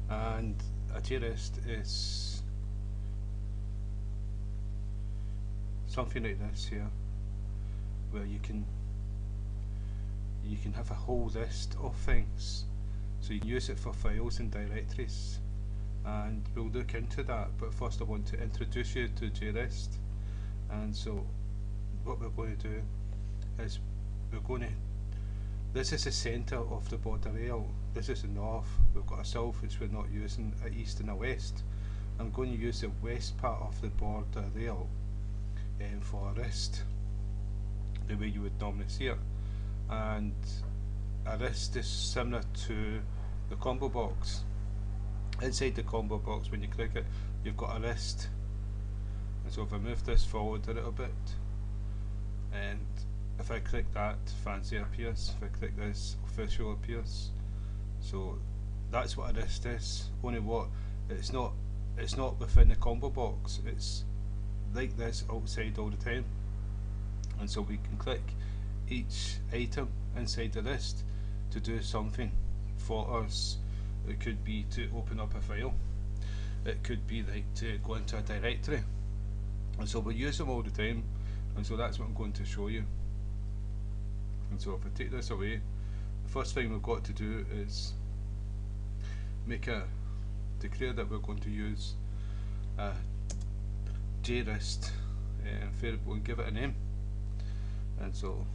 And a JList is something like this here, where you can have a whole list of things, so you can use it for files and directories, and we'll look into that. But first I want to introduce you to JList. And so what we're going to do is this is the centre of the border rail, this is the north, we've got a south which we're not using, a east and a west. I'm going to use the west part of the border rail for a list, the way you would normally see it. And a list is similar to the combo box. Inside the combo box, when you click it, you've got a list. And so if I move this forward a little bit, and if I click that, fancy appears. If I click this, official appears. So that's what a list is. Only what it's not within the combo box. It's like this outside all the time. And so we can click each item inside the list to do something for us. It could be to open up a file. It could be like to go into a directory. And so we use them all the time. And so that's what I'm going to show you. And so if I take this away, the first thing we've got to do is declare that we're going to use a JList variable and give it a name. And so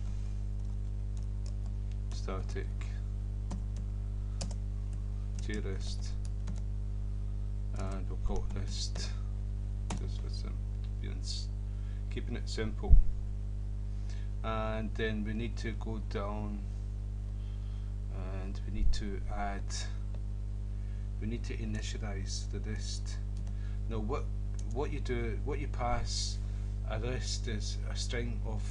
static JList, and we'll call it list, just with some keeping it simple. And then we need to go down and we need to initialize the list. Now what you pass a list is a string of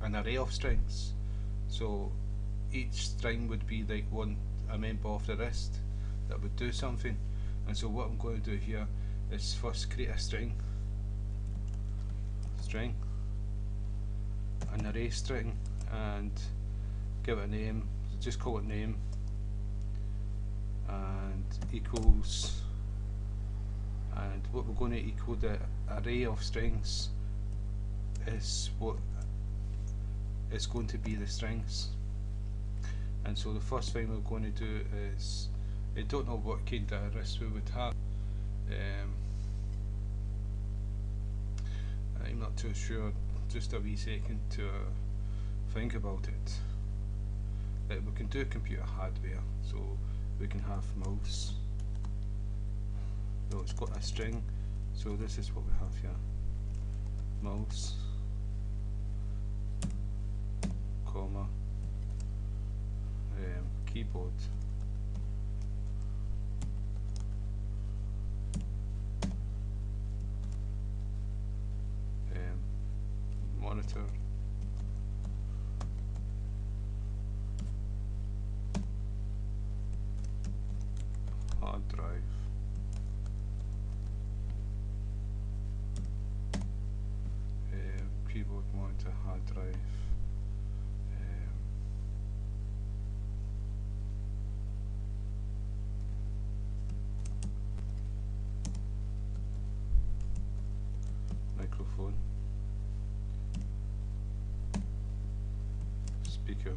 an array of strings. So each string would be like a member of the list that would do something. And so what I'm going to do here is first create a string, an array string, and give it a name. Just call it name, and equals, and what we're going to equal the array of strings is what is going to be the strings. And so the first thing we're going to do is, I don't know what kind of list we would have. I'm not too sure. Just a wee second to think about it. We can do computer hardware, so we can have mouse. So it's got a string, so this is what we have here. Mouse, comma, keyboard, monitor, hard drive, keyboard, monitor, hard drive, microphone, speaker,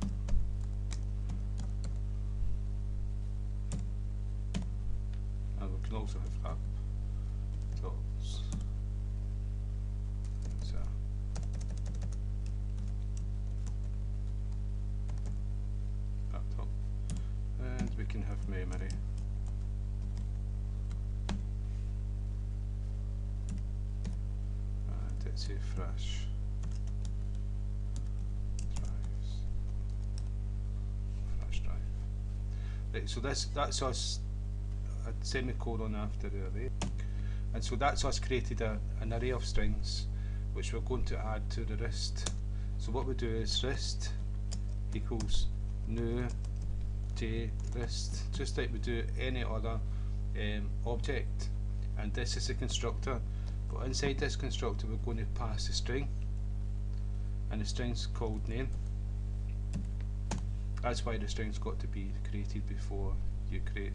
and we can also have laptops. So laptop, and we can have memory. And let's say flash drive. Right, so that's us, a semicolon after the array. And so that's us created an array of strings which we're going to add to the list. So what we do is list equals new JList, just like we do any other object. And this is a constructor, but inside this constructor we're going to pass a string, and the string's called name. That's why the string's got to be created before you create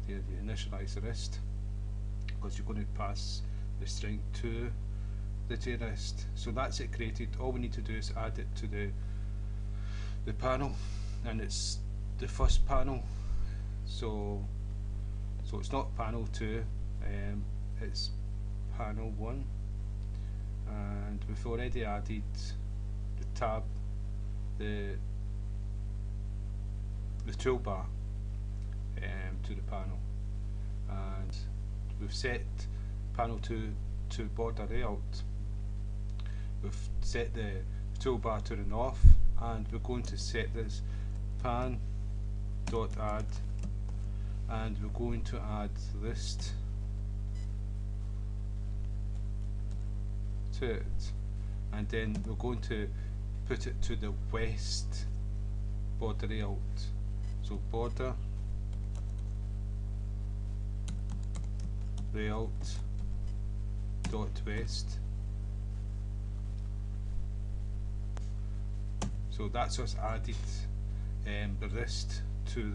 you initialize the list, because you're going to pass the string to the JList. So that's it created. All we need to do is add it to the panel, and it's the first panel. So it's not panel 2, it's panel 1, and we've already added the tab, the toolbar to the panel, and we've set panel 2 to border layout. We've set the toolbar to the north, and we're going to set this pan.add, and we're going to add list to it, and then we're going to put it to the west border layout. So border layout dot west. So that's us added the list to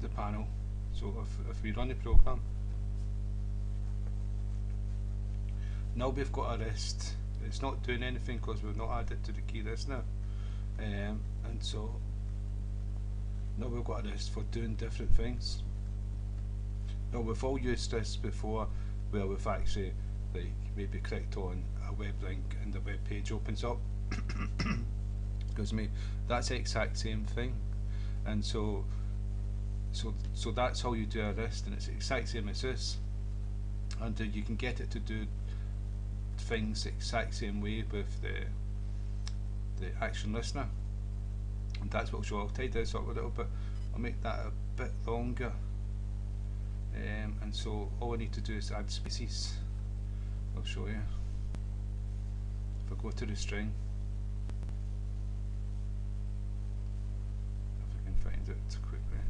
the panel. So if we run the program, now we've got a list. It's not doing anything because we've not added to the key list now, and so now we've got a list for doing different things. Now we've all used this before, where we've actually maybe clicked on a web link and the web page opens up. Excuse me. That's the exact same thing, and so that's how you do a list, and it's the exact same as this, and you can get it to do things the exact same way with the action listener, and that's what I'll show. I'll tidy this up a little bit. I'll make that a bit longer, and so all I need to do is add spaces. I'll show you. If I go to the string, if I can find it quickly.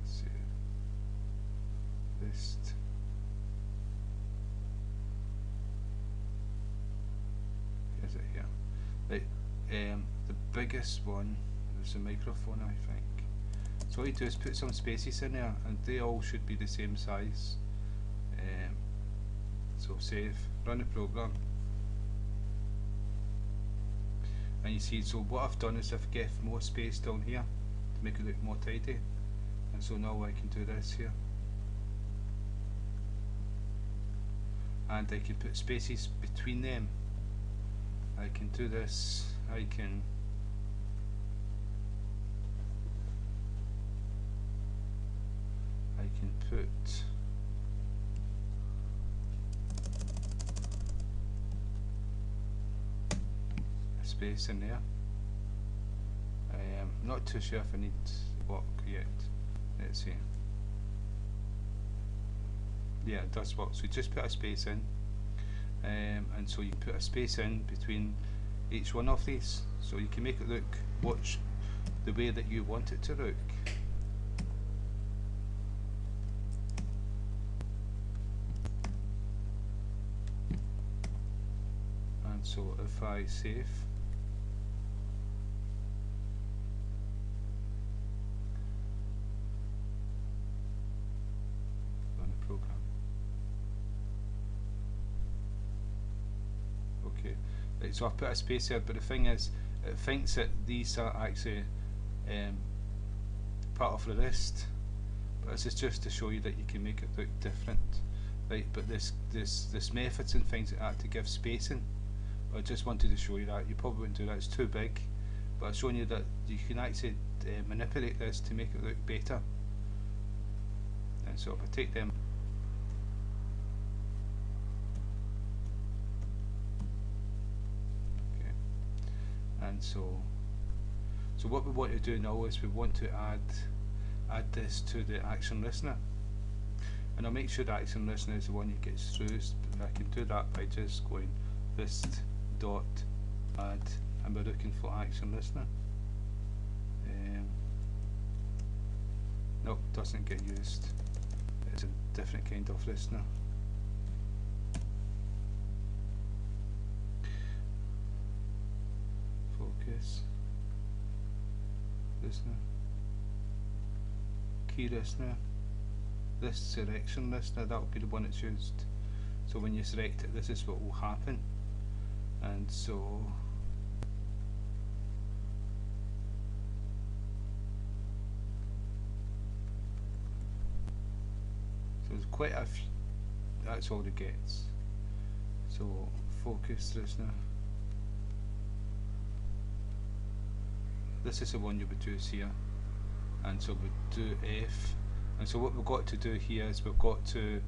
Let's see. List. Is it here? Right. The biggest one is the microphone, I think. So all you do is put some spaces in there, and they all should be the same size. So save, run the program, and you see, so what I've done is I've given more space down here to make it look more tidy, and so now I can do this here, and I can put spaces between them. I can do this, I can put a space in there. I'm not too sure if I need work yet. Let's see. Yeah, it does work. So you just put a space in, and so you put a space in between each one of these, so you can make it look the way that you want it to look. So if I save, run the program. Okay, right, so I've put a space here, but the thing is, it thinks that these are actually part of the list. But this is just to show you that you can make it look different, right? But this methods and things like that to give spacing. I just wanted to show you that. You probably wouldn't do that, it's too big, but I'm showing you that you can actually manipulate this to make it look better. And so if I take them, okay, and so what we want to do now is we want to add this to the action listener, and I'll make sure the action listener is the one that gets through. I can do that by just going list dot add, and we're looking for action listener. Nope, doesn't get used. It's a different kind of listener. this listener, key listener, list selection listener, that will be the one that's used. So when you select it, this is what will happen. And so there's quite a few, that's all it gets. So focus listener, this is the one you would use here, and so we do F. And so what we've got to do here is we've got to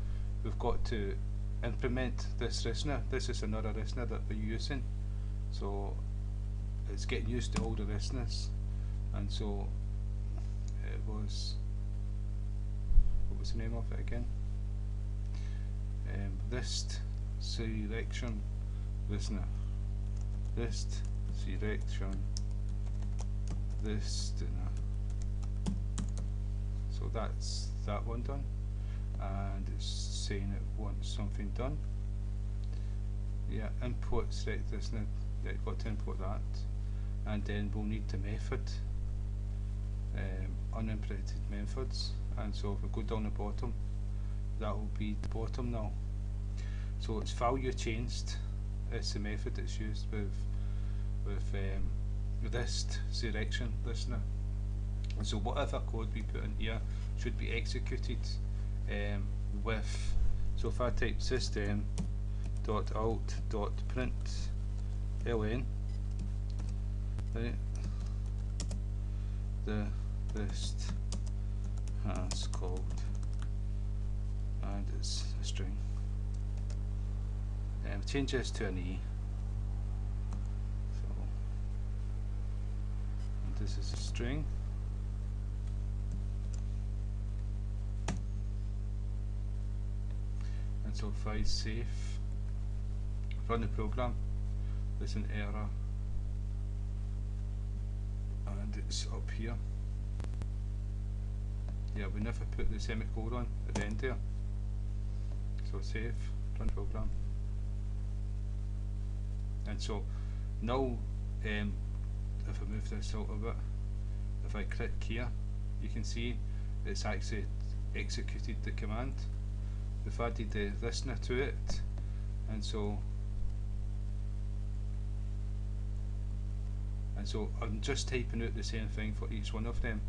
implement this listener. This is another listener that we're using, so it's getting used to all the listeners. And so it was, what was the name of it again? List selection listener. List selection listener. So that's that one done, and it's saying it wants something done. Yeah, import select listener. Yeah, you've got to import that, and then we'll need the method, unimplemented methods. And so if we go down the bottom, that will be the bottom now. So it's value changed. It's the method that's used with list selection listener. And so whatever code we put in here should be executed with. So if I type system.out.println, right, the list has called, and it's a string. Change this to an E. So, and this is a string. And so if I save, run the program, there's an error, and it's up here. Yeah, we never put the semicolon at the end there. So save, run program. And so now, if I move this out a bit, if I click here, you can see it's actually executed the command. We've added the listener to it, and so I'm just typing out the same thing for each one of them,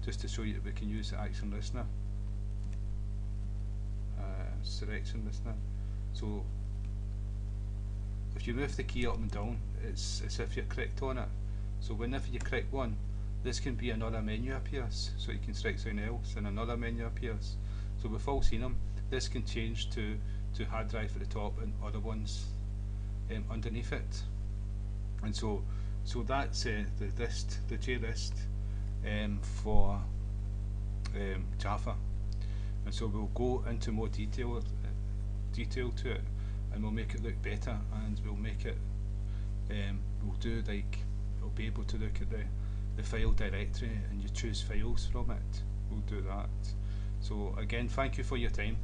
just to show you that we can use the action listener, selection listener. So if you move the key up and down, it's as if you're clicked on it. So whenever you click one, this can be another menu appears, so you can select something else and another menu appears. So we've all seen them. This can change to hard drive at the top and other ones underneath it. And so that's the JList for Java. And so we'll go into more detail to it, and we'll make it look better, and we'll make it we'll do like, we'll be able to look at the file directory and you choose files from it. We'll do that. So again, thank you for your time.